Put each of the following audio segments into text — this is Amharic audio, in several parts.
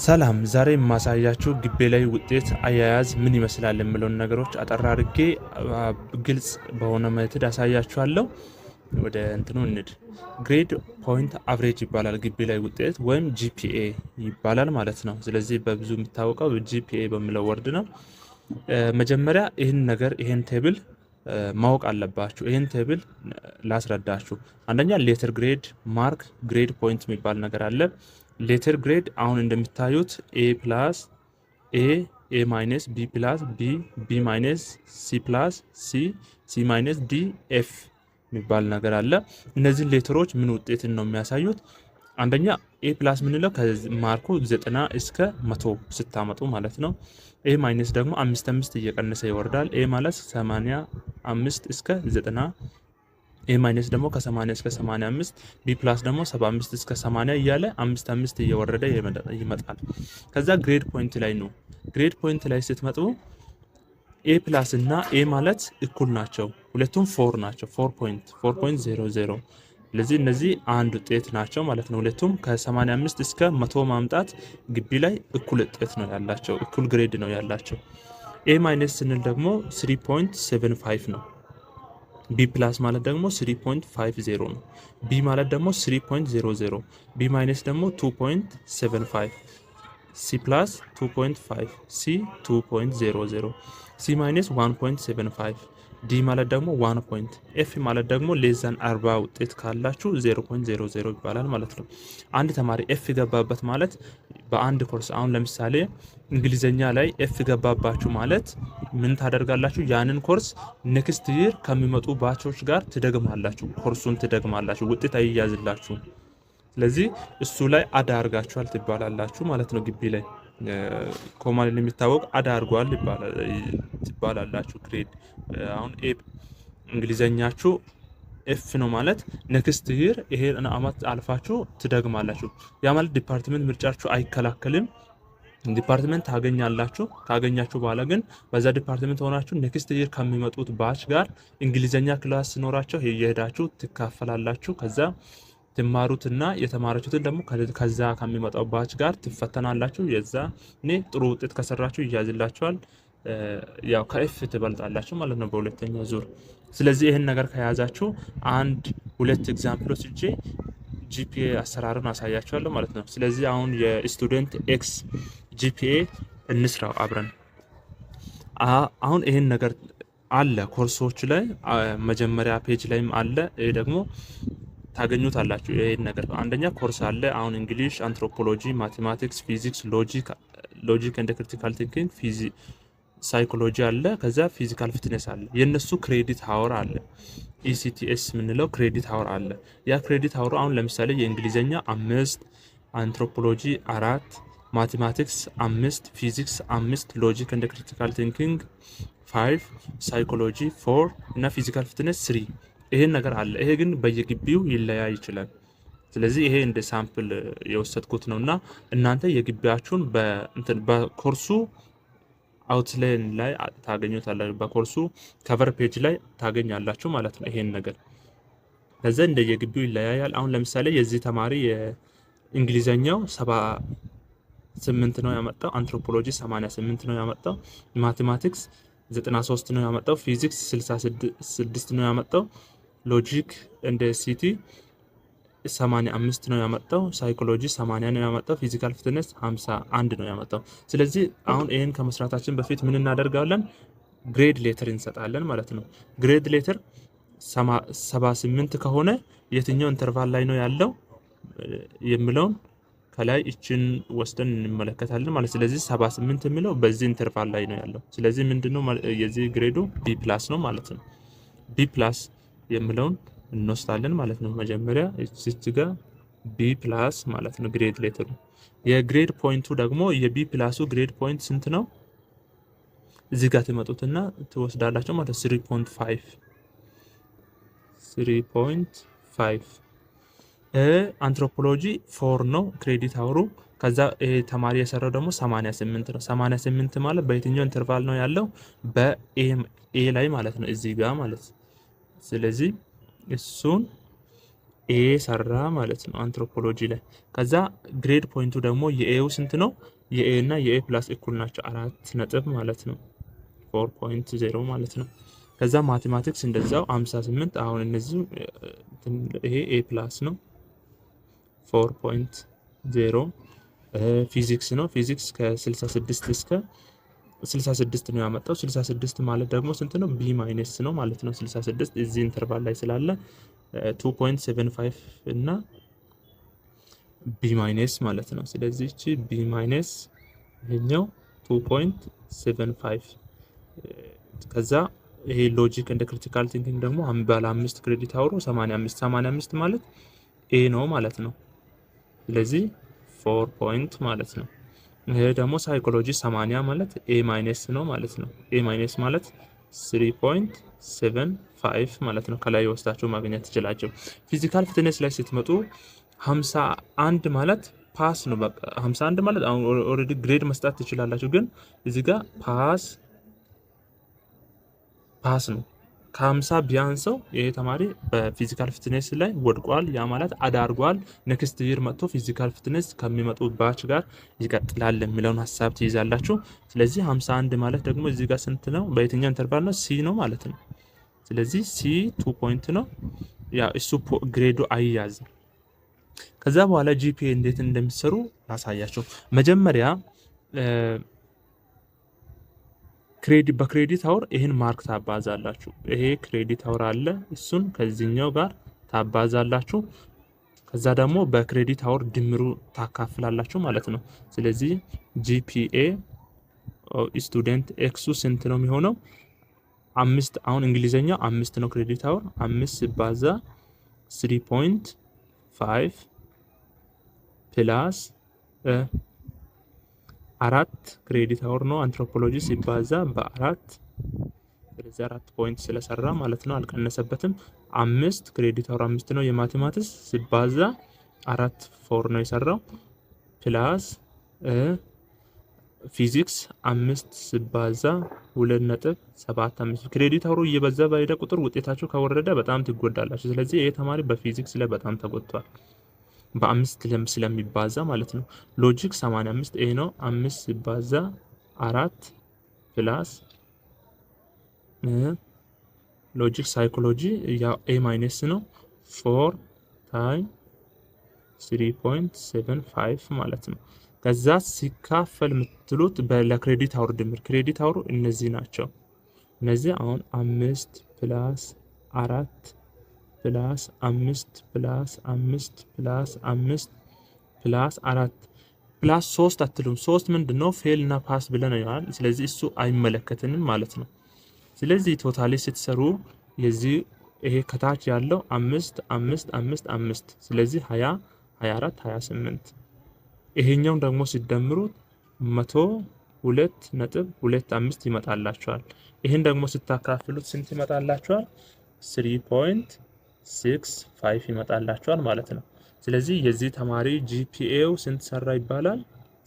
ሰላም ዛሬ ማሳያችሁ ግቤ ላይ ውጤት አያያዝ ምን ይመስላል የሚለውን ነገሮች አጠራ አድርጌ ግልጽ በሆነ ሜተድ አሳያችኋለሁ። ወደ እንትኑ እንድ ግሬድ ፖይንት አቨሬጅ ይባላል ግቤ ላይ ውጤት ወይም ጂፒኤ ይባላል ማለት ነው። ስለዚህ በብዙ የሚታወቀው ጂፒኤ በሚለው ወርድ ነው። መጀመሪያ ይህን ቴብል ማወቅ አለባችሁ። ይህን ቴብል ላስረዳችሁ። አንደኛ ሌተር ግሬድ ማርክ ግሬድ ፖይንት የሚባል ነገር አለ። ሌተር ግሬድ አሁን እንደሚታዩት ኤ ፕላስ ኤ ማይነስ ቢ ፕላስ ቢ ማይነስ ሲ ፕላስ ሲ ማይነስ ዲ ኤፍ የሚባል ነገር አለ። እነዚህ ሌተሮች ምን ውጤትን ነው የሚያሳዩት? አንደኛ ኤ ፕላስ ምንለው ከማርኩ 90 እስከ 100 ስታመጡ ማለት ነው። ኤ ማይነስ ደግሞ 5 እየቀነሰ ይወርዳል። ኤ ማለት 85 እስከ 90፣ ኤ ማይነስ ደግሞ ከ80 እስከ 85፣ ቢ ፕላስ ደግሞ 75 እስከ 80 እያለ 5 እየወረደ ይመጣል። ከዛ ግሬድ ፖይንት ላይ ነው። ግሬድ ፖይንት ላይ ስትመጡ ኤ ፕላስ እና ኤ ማለት እኩል ናቸው። ሁለቱም 4 ናቸው። 4.00። ስለዚህ እነዚህ አንድ ውጤት ናቸው ማለት ነው። ሁለቱም ከ85 እስከ 100 ማምጣት ግቢ ላይ እኩል ውጤት ነው ያላቸው፣ እኩል ግሬድ ነው ያላቸው። ኤ ማይነስ ስንል ደግሞ 3.75 ነው። ቢ ፕላስ ማለት ደግሞ 3.50 ነው። ቢ ማለት ደግሞ 3.00፣ ቢ ማይነስ ደግሞ 2.75፣ ሲ ፕላስ 2.5፣ ሲ 2.00፣ ሲ ማይነስ 1.75፣ ዲ ማለት ደግሞ 1 ፖይንት፣ ኤፍ ማለት ደግሞ ሌዛን 40 ውጤት ካላችሁ 0.00 ይባላል ማለት ነው። አንድ ተማሪ ኤፍ ገባበት ማለት በአንድ ኮርስ አሁን ለምሳሌ እንግሊዘኛ ላይ ኤፍ ገባባችሁ ማለት ምን ታደርጋላችሁ? ያንን ኮርስ ኔክስት ይር ከሚመጡ ባቾች ጋር ትደግማላችሁ፣ ኮርሱን ትደግማላችሁ፣ ውጤት አይያዝላችሁ። ስለዚህ እሱ ላይ አዳርጋችኋል ትባላላችሁ ማለት ነው። ግቢ ላይ ኮማን የሚታወቅ አዳርጓል ትባላላችሁ። ግሬድ አሁን ኤ እንግሊዘኛችሁ ኤፍ ነው ማለት ኔክስት ይር ይሄ አመት አልፋችሁ ትደግማላችሁ። ያ ማለት ዲፓርትመንት ምርጫችሁ አይከላከልም። ዲፓርትመንት ታገኛላችሁ። ካገኛችሁ በኋላ ግን በዛ ዲፓርትመንት ሆናችሁ ኔክስት ይር ከሚመጡት ባች ጋር እንግሊዘኛ ክላስ ሲኖራቸው እየሄዳችሁ ትካፈላላችሁ። ከዛ ትማሩትና የተማራችሁትን ደግሞ ከዛ ከሚመጣው ባች ጋር ትፈተናላችሁ። የዛ ጥሩ ውጤት ከሰራችሁ ይያዝላችኋል። ያው ከኤፍ ትበልጣላችሁ ማለት ነው በሁለተኛው ዙር። ስለዚህ ይህን ነገር ከያዛችሁ ሁለት ኤግዛምፕሎች እጄ ጂፒኤ አሰራርን አሳያችኋለሁ ማለት ነው። ስለዚህ አሁን የስቱደንት ኤክስ ጂፒኤ እንስራው አብረን። አሁን ይህን ነገር አለ ኮርሶች ላይ መጀመሪያ ፔጅ ላይም አለ። ይሄ ደግሞ ታገኙታላችሁ። ይሄን ነገር አንደኛ ኮርስ አለ። አሁን እንግሊሽ፣ አንትሮፖሎጂ፣ ማቴማቲክስ፣ ፊዚክስ፣ ሎጂክ ኤንድ ክሪቲካል ቲንኪንግ፣ ሳይኮሎጂ አለ። ከዛ ፊዚካል ፊትነስ አለ። የነሱ ክሬዲት አወር አለ። ኢሲቲኤስ የምንለው ክሬዲት አወር አለ። ያ ክሬዲት አወር አሁን ለምሳሌ የእንግሊዘኛ 5፣ አንትሮፖሎጂ 4፣ ማቴማቲክስ 5፣ ፊዚክስ 5፣ ሎጂክ ኤንድ ክሪቲካል ቲንኪንግ 5፣ ሳይኮሎጂ 4 እና ፊዚካል ፊትነስ 3። ይሄን ነገር አለ። ይሄ ግን በየግቢው ይለያይ ይችላል። ስለዚህ ይሄ እንደ ሳምፕል የወሰድኩት ነውና እናንተ የግቢያችሁን በኮርሱ አውትላይን ላይ ታገኙታላችሁ። በኮርሱ ከቨር ፔጅ ላይ ታገኛላችሁ ማለት ነው ይሄን ነገር። ለዛ እንደ የግቢው ይለያያል። አሁን ለምሳሌ የዚህ ተማሪ የእንግሊዘኛው 78 ነው ያመጣው፣ አንትሮፖሎጂ 88 ነው ያመጣው፣ ማቴማቲክስ 93 ነው ያመጣው፣ ፊዚክስ 66 ነው ያመጣው፣ ሎጂክ እንደ ሲቲ 85 ነው ያመጣው፣ ሳይኮሎጂ 80 ነው ያመጣው፣ ፊዚካል ፊትነስ 51 ነው ያመጣው። ስለዚህ አሁን ይሄን ከመስራታችን በፊት ምን እናደርጋለን? ግሬድ ሌተር እንሰጣለን ማለት ነው። ግሬድ ሌተር 78 ከሆነ የትኛው ኢንተርቫል ላይ ነው ያለው የሚለውን ከላይ እችን ወስደን እንመለከታለን ማለት። ስለዚህ 78 የሚለው በዚህ ኢንተርቫል ላይ ነው ያለው። ስለዚህ ምንድነው የዚህ ግሬዱ ቢ ፕላስ ነው ማለት ነው። ቢ ፕላስ የሚለውን እንወስዳለን ማለት ነው። መጀመሪያ እዚህ ጋር ቢ ፕላስ ማለት ነው ግሬድ ሌተሩ። የግሬድ ፖይንቱ ደግሞ የቢ ፕላሱ ግሬድ ፖይንት ስንት ነው? እዚህ ጋር ትመጡትና ትወስዳላችሁ ማለት 3.5 አንትሮፖሎጂ 4 ነው ክሬዲት አወሩ። ከዛ ተማሪ የሰራው ደግሞ 88 ነው። 88 ማለት በየትኛው ኢንተርቫል ነው ያለው? በኤ ላይ ማለት ነው እዚህ ጋር ማለት። ስለዚህ እሱን ኤ ሰራ ማለት ነው አንትሮፖሎጂ ላይ። ከዛ ግሬድ ፖይንቱ ደግሞ የኤው ስንት ነው? የኤ እና የኤ ፕላስ እኩል ናቸው 4 ነጥብ ማለት ነው 4.0 ማለት ነው። ከዛ ማቴማቲክስ እንደዛው 58 አሁን እነዚህ ይሄ ኤ ፕላስ ነው 4.0። ፊዚክስ ነው። ፊዚክስ ከ66 እስከ 66 ነው ያመጣው። 66 ማለት ደግሞ ስንት ነው? ቢ ማይነስ ነው ማለት ነው። 66 እዚህ ኢንተርቫል ላይ ስላለ 2.75 እና ቢ ማይነስ ማለት ነው። ስለዚህ እቺ ቢ ማይነስ ይሄኛው 2.75 ከዛ ይሄ ሎጂክ እንደ ክሪቲካል ቲንኪንግ ደግሞ ባለ 5 ክሬዲት አውሮ 85 ማለት ኤ ነው ማለት ነው። ስለዚህ 4 ፖይንት ማለት ነው። ይሄ ደግሞ ሳይኮሎጂ 80 ማለት ኤ ማይነስ ነው ማለት ነው። ኤ ማይነስ ማለት 3.75 ማለት ነው። ከላይ ወስዳችሁ ማግኘት ትችላችሁ። ፊዚካል ፊትነስ ላይ ስትመጡ 51 ማለት ፓስ ነው። በቃ 51 ማለት አሁን ኦልሬዲ ግሬድ መስጠት ትችላላችሁ፣ ግን እዚህ ጋር ፓስ ነው። ከ50 ቢያንሰው ይሄ ተማሪ በፊዚካል ፊትነስ ላይ ወድቋል። ያ ማለት አዳርጓል። ኔክስት ይር መጥቶ ፊዚካል ፊትነስ ከሚመጡ ባች ጋር ይቀጥላል የሚለውን ሀሳብ ትይዛላችሁ። ስለዚህ 51 ማለት ደግሞ እዚህ ጋር ስንት ነው? በየትኛው ኢንተርቫል ነው? ሲ ነው ማለት ነው። ስለዚህ ሲ 2 ፖይንት ነው። ያ እሱ ግሬዱ አይያዝም። ከዛ በኋላ ጂፒኤ እንዴት እንደሚሰሩ ላሳያችሁ። መጀመሪያ በክሬዲት አወር ይህን ማርክ ታባዛላችሁ። ይሄ ክሬዲት አወር አለ፣ እሱን ከዚህኛው ጋር ታባዛላችሁ። ከዛ ደግሞ በክሬዲት አወር ድምሩ ታካፍላላችሁ ማለት ነው። ስለዚህ ጂፒኤ ስቱደንት ኤክሱ ስንት ነው የሚሆነው? 5 አሁን እንግሊዘኛው 5 ነው ክሬዲት አወር 5 ሲባዛ 3.5 ፕላስ 4 ክሬዲት አወር ነው። አንትሮፖሎጂ ሲባዛ በ4 ስለዚህ 4 ፖይንት ስለሰራ ማለት ነው፣ አልቀነሰበትም። 5 ክሬዲት አወር 5 ነው። የማቴማቲክስ ሲባዛ 4 4 ነው የሰራው ፕላስ ፊዚክስ 5 ሲባዛ 2.75 ክሬዲት አወሩ እየበዛ በሄደ ቁጥር ውጤታችሁ ከወረደ በጣም ትጎዳላችሁ። ስለዚህ ይሄ ተማሪ በፊዚክስ ላይ በጣም ተጎድቷል፣ በ5 ስለሚባዛ ማለት ነው። ሎጂክ 85 ኤ ነው። 5 ሲባዛ 4 ፕላስ ሎጂክ ሳይኮሎጂ ያው ኤ ማይነስ ነው 4 ታይም 3.75 ማለት ነው። ከዛ ሲካፈል የምትሉት ለክሬዲት አወር ድምር ክሬዲት አወሩ እነዚህ ናቸው። እነዚህ አሁን 5 ፕላስ 4 ፕላስ 5 ፕላስ 5 ፕላስ 5 ፕላስ 4 ፕላስ 3 አትሉም። 3 ምንድን ነው? ፌል እና ፓስ ብለን ይላል። ስለዚህ እሱ አይመለከትንም ማለት ነው። ስለዚህ ቶታሊ ስትሰሩ የዚህ ይሄ ከታች ያለው 5 5 5 5 ስለዚህ 20 24 28 ይሄኛውን ደግሞ ሲደምሩት 102.25 ይመጣላችኋል። ይሄን ደግሞ ስታካፍሉት ስንት ይመጣላችኋል? 3.65 ይመጣላችኋል ማለት ነው። ስለዚህ የዚህ ተማሪ ጂፒኤው ስንት ሰራ ይባላል?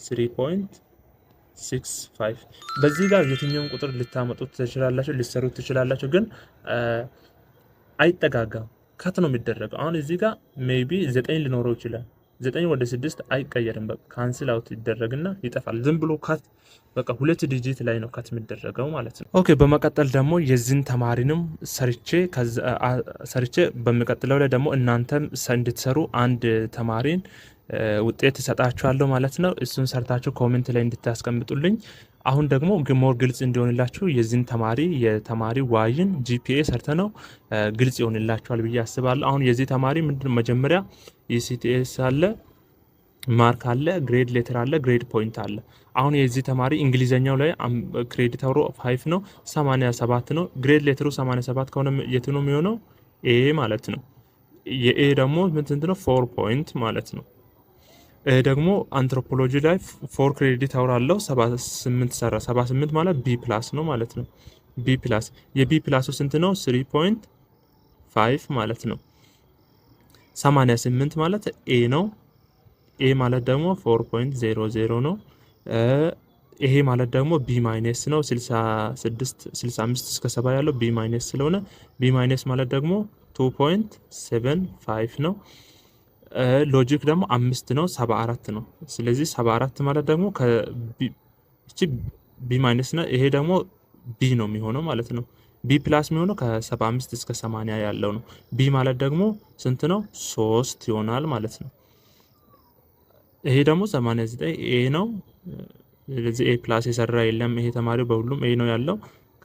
3.65። በዚህ ጋር የትኛውን ቁጥር ልታመጡት ትችላላችሁ፣ ሊሰሩት ትችላላችሁ፣ ግን አይጠጋጋም። ከት ነው የሚደረገው። አሁን እዚህ ጋር ሜቢ 9 ሊኖረው ይችላል። 9 ወደ 6 አይቀየርም። በቃ ካንስል አውት ይደረግና ይጠፋል። ዝም ብሎ ካት በቃ 2 ዲጂት ላይ ነው ካት የሚደረገው ማለት ነው። ኦኬ በመቀጠል ደግሞ የዚህን ተማሪንም ሰርቼ በሚቀጥለው ላይ ደግሞ እናንተም እንድትሰሩ አንድ ተማሪን ውጤት እሰጣችኋለሁ ማለት ነው። እሱን ሰርታችሁ ኮሜንት ላይ እንድታስቀምጡልኝ። አሁን ደግሞ ሞር ግልጽ እንዲሆንላችሁ የዚህን የተማሪ ዋይን ጂፒኤ ሰርተ ነው ግልጽ ይሆንላችኋል ብዬ አስባለሁ። አሁን የዚህ ተማሪ ምንድነው መጀመሪያ ኢሲቲኤስ አለ፣ ማርክ አለ፣ ግሬድ ሌተር አለ፣ ግሬድ ፖይንት አለ። አሁን የዚህ ተማሪ እንግሊዘኛው ላይ ክሬዲት አውሮ 5 ነው 87 ነው። ግሬድ ሌተሩ 87 ከሆነ የት ነው የሚሆነው? ኤ ማለት ነው። የኤ ደግሞ ምንድን ነው? 4 ፖይንት ማለት ነው። ደግሞ አንትሮፖሎጂ ላይ 4 ክሬዲት አውር አለው 78 ሰራ። 78 ማለት ቢ ፕላስ ነው ማለት ነው። ቢ ፕላስ የቢ ፕላሱ ስንት ነው? 3.5 ማለት ነው። 88 ማለት ኤ ነው። ኤ ማለት ደግሞ 4.00 ነው። ይሄ ማለት ደግሞ ቢ ማይነስ ነው። 65 እስከ 70 ያለው ቢ ማይነስ ስለሆነ ቢ ማይነስ ማለት ደግሞ 2.75 ነው። ሎጂክ ደግሞ 5 ነው 74 ነው። ስለዚህ 74 ማለት ደግሞ እቺ ቢ ማይነስ ነው። ይሄ ደግሞ ቢ ነው የሚሆነው ማለት ነው። ቢ ፕላስ የሚሆነው ከ75 እስከ 80 ያለው ነው። ቢ ማለት ደግሞ ስንት ነው? 3 ይሆናል ማለት ነው። ይሄ ደግሞ 89 ኤ ነው። ስለዚህ ኤ ፕላስ የሰራ የለም። ይሄ ተማሪ በሁሉም ኤ ነው ያለው።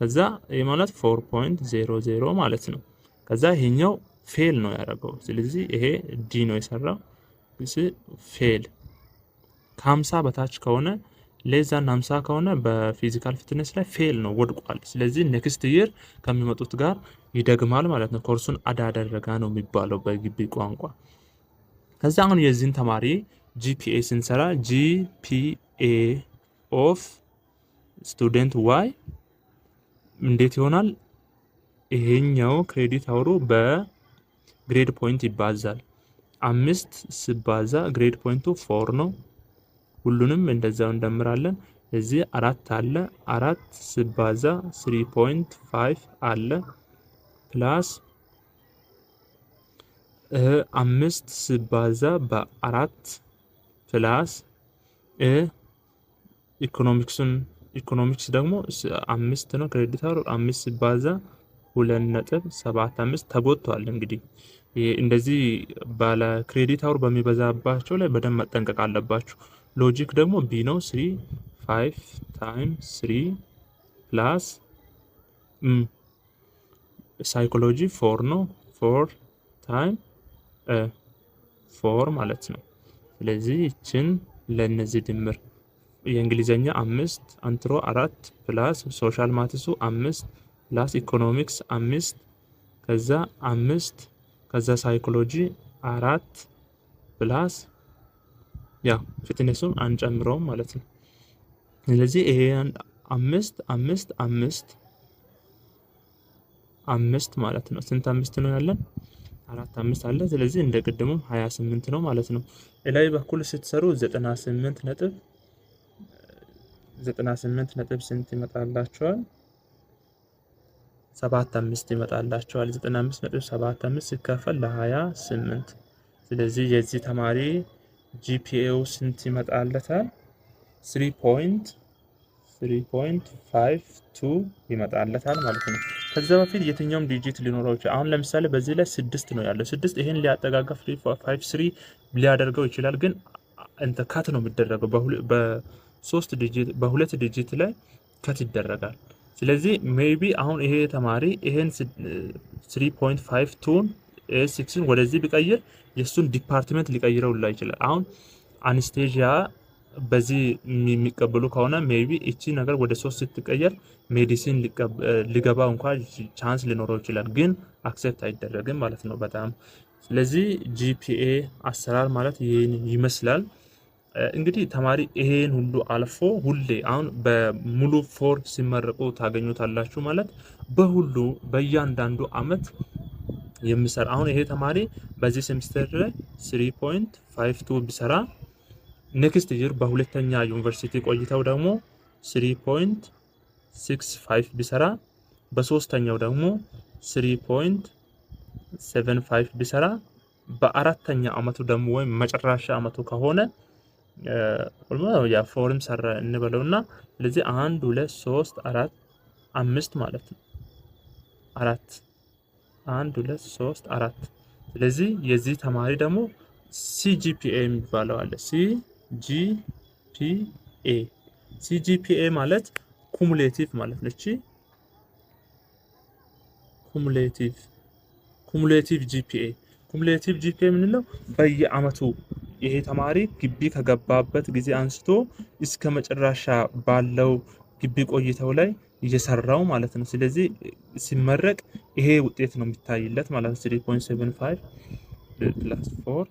ከዛ ይሄ ማለት 4.00 ማለት ነው። ከዛ ይሄኛው ፌል ነው ያደረገው። ስለዚህ ይሄ ዲ ነው የሰራው። ፌል ከ50 በታች ከሆነ ሌዛን 50 ከሆነ በፊዚካል ፊትነስ ላይ ፌል ነው ወድቋል። ስለዚህ ኔክስት ይር ከሚመጡት ጋር ይደግማል ማለት ነው። ኮርሱን አዳደረጋ ነው የሚባለው በግቢ ቋንቋ። ከዛ አሁን የዚህን ተማሪ ጂፒኤ ስንሰራ ጂፒኤ ኦፍ ስቱደንት ዋይ እንዴት ይሆናል? ይሄኛው ክሬዲት አውሩ በግሬድ ፖይንት ይባዛል። 5 ሲባዛ ግሬድ ፖይንቱ 4 ነው። ሁሉንም እንደዛው እንደምራለን። እዚህ 4 አለ። 4 ሲባዛ 3.5 አለ ፕላስ 5 ሲባዛ በ4 ፕላስ ኢኮኖሚክስ ደግሞ 5 ነው። ክሬዲት አወር 5 ሲባዛ 2.75 ተጎድቷል። እንግዲህ እንደዚህ ባለ ክሬዲት አወር በሚበዛባቸው ላይ በደንብ መጠንቀቅ አለባችሁ። ሎጂክ ደግሞ ቢ ነው 5 ታይምስ 3 ፕላስ ሳይኮሎጂ 4 ነው 4 ታይም 4 ማለት ነው። ስለዚህ ይችን ለነዚህ ድምር የእንግሊዘኛ 5 አንትሮ 4 ፕላስ ሶሻል ማትሱ 5 ፕላስ ኢኮኖሚክስ 5 ከዛ 5 ከዛ ሳይኮሎጂ 4 ፕላስ ያ ፊትነሱን አንጨምረውም ማለት ነው። ስለዚህ ይሄ 5 ማለት ነው። ስንት 5 ነው ያለን? 4 አለ። ስለዚህ እንደ ቅድሙ 28 ነው ማለት ነው። ላይ በኩል ስትሰሩ 98 ነጥብ ስንት ይመጣላችኋል? 75 ይመጣላችኋል። 95.75 ሲካፈል ለ28። ስለዚህ የዚህ ተማሪ ጂፒኤው ስንት ይመጣለታል? 3.52 ይመጣለታል ማለት ነው። ከዛ በፊት የትኛውም ዲጂት ሊኖረው ይችላል። አሁን ለምሳሌ በዚህ ላይ 6 ነው ያለው። 6 ይሄን ሊያጠጋጋ 53 ሊያደርገው ይችላል። ግን እንተ ካት ነው የሚደረገው በ3 ዲጂት በ2 ዲጂት ላይ ካት ይደረጋል። ስለዚህ ሜቢ አሁን ይሄ ተማሪ ይሄን 3.52ን 6ን ወደዚህ ቢቀይር የሱን ዲፓርትመንት ሊቀይረው ይችላል። አሁን አነስቴዥያ በዚህ የሚቀበሉ ከሆነ ሜቢ እቺ ነገር ወደ 3 ስትቀየር ሜዲሲን ሊገባ እንኳን ቻንስ ሊኖረው ይችላል። ግን አክሴፕት አይደረግም ማለት ነው በጣም። ስለዚህ ጂፒኤ አሰራር ማለት ይሄን ይመስላል። እንግዲህ ተማሪ ይሄን ሁሉ አልፎ ሁሌ አሁን በሙሉ 4 ሲመረቁ ታገኙታላችሁ ማለት በሁሉ በእያንዳንዱ አመት የሚሰራ አሁን ይሄ ተማሪ በዚህ ሴሚስተር ላይ 3.52 ቢሰራ ኔክስት ይር በሁለተኛ ዩኒቨርሲቲ ቆይተው ደግሞ 3.65 ቢሰራ በሶስተኛው ደግሞ 3.75 ቢሰራ በአራተኛ አመቱ ደግሞ ወይም መጨረሻ አመቱ ከሆነ ያ ፎርም ሰራ እንበለውና ስለዚህ 1 2 3 4 5 ማለት ነው 4 1 2 3 4 ስለዚህ የዚህ ተማሪ ደግሞ ሲጂፒኤ የሚባለው አለ። ሲጂፒኤ ማለት ኩሙሌቲቭ ማለት ነው። እቺ ኩሙሌቲቭ ጂፒኤ የምንለው በየአመቱ ይሄ ተማሪ ግቢ ከገባበት ጊዜ አንስቶ እስከ መጨረሻ ባለው ግቢ ቆይተው ላይ እየሰራው ማለት ነው። ስለዚህ ሲመረቅ ይሄ ውጤት ነው የሚታይለት ማለት ነው። 3.75 + 4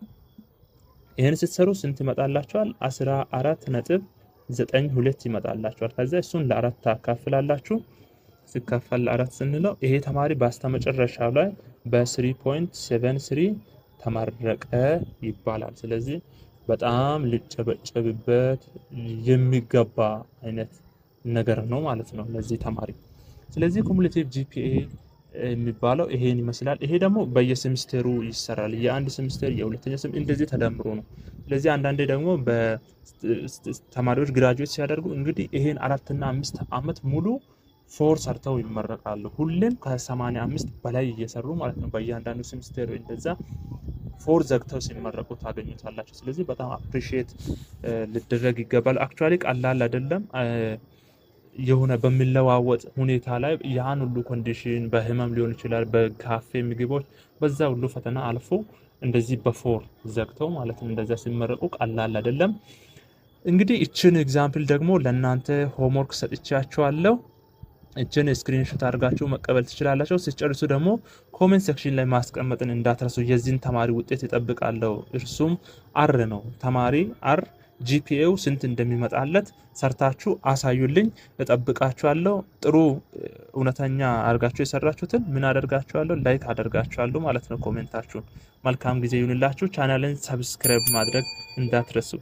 ይሄን ስትሰሩ ስንት ይመጣላችኋል? 14.92 ይመጣላችኋል። ከዛ እሱን ለ4 ታካፍላላችሁ። ሲካፈል ለ4 ስንለው ይሄ ተማሪ በስተመጨረሻው ላይ በ3.73 ተመረቀ ይባላል። ስለዚህ በጣም ሊጨበጨብበት የሚገባ አይነት ነገር ነው ማለት ነው ለዚህ ተማሪ። ስለዚህ ኩሙሌቲቭ ጂፒኤ የሚባለው ይሄን ይመስላል። ይሄ ደግሞ በየሴሚስተሩ ይሰራል። የአንድ ሴሚስተር የሁለተኛ ሴሚስተር እንደዚህ ተደምሮ ነው። ስለዚህ አንዳንዴ ደግሞ በተማሪዎች ግራጁዌት ሲያደርጉ እንግዲህ ይሄን 4 እና 5 አመት ሙሉ ፎር ሰርተው ይመረቃሉ። ሁሌም ከ85 በላይ እየሰሩ ማለት ነው። በእያንዳንዱ ሴሚስተር እንደዛ ፎር ዘግተው ሲመረቁ ታገኙታላችሁ። ስለዚህ በጣም አፕሪሺየት ሊደረግ ይገባል። አክቹአሊ ቀላል አይደለም። የሆነ በሚለዋወጥ ሁኔታ ላይ ያን ሁሉ ኮንዲሽን በህመም ሊሆን ይችላል፣ በካፌ ምግቦች፣ በዛ ሁሉ ፈተና አልፎ እንደዚህ በፎር ዘግተው ማለት ነው እንደዛ ሲመረቁ ቀላል አይደለም። እንግዲህ እችን ኤግዛምፕል ደግሞ ለእናንተ ሆምወርክ ሰጥቻችኋለሁ። እችን ስክሪንሾት አድርጋችሁ መቀበል ትችላላችሁ። ሲጨርሱ ደግሞ ኮሜንት ሴክሽን ላይ ማስቀመጥን እንዳትረሱ። የዚህን ተማሪ ውጤት ይጠብቃለሁ። እርሱም አር ነው። ተማሪ አር ጂፒኤው ስንት እንደሚመጣለት ሰርታችሁ አሳዩልኝ። እጠብቃችኋለሁ። ጥሩ እውነተኛ አድርጋችሁ የሰራችሁትን ምን አደርጋችኋለሁ? ላይክ አደርጋችኋለሁ ማለት ነው ኮሜንታችሁን። መልካም ጊዜ ይሁንላችሁ። ቻናልን ሰብስክራይብ ማድረግ እንዳትረሱ።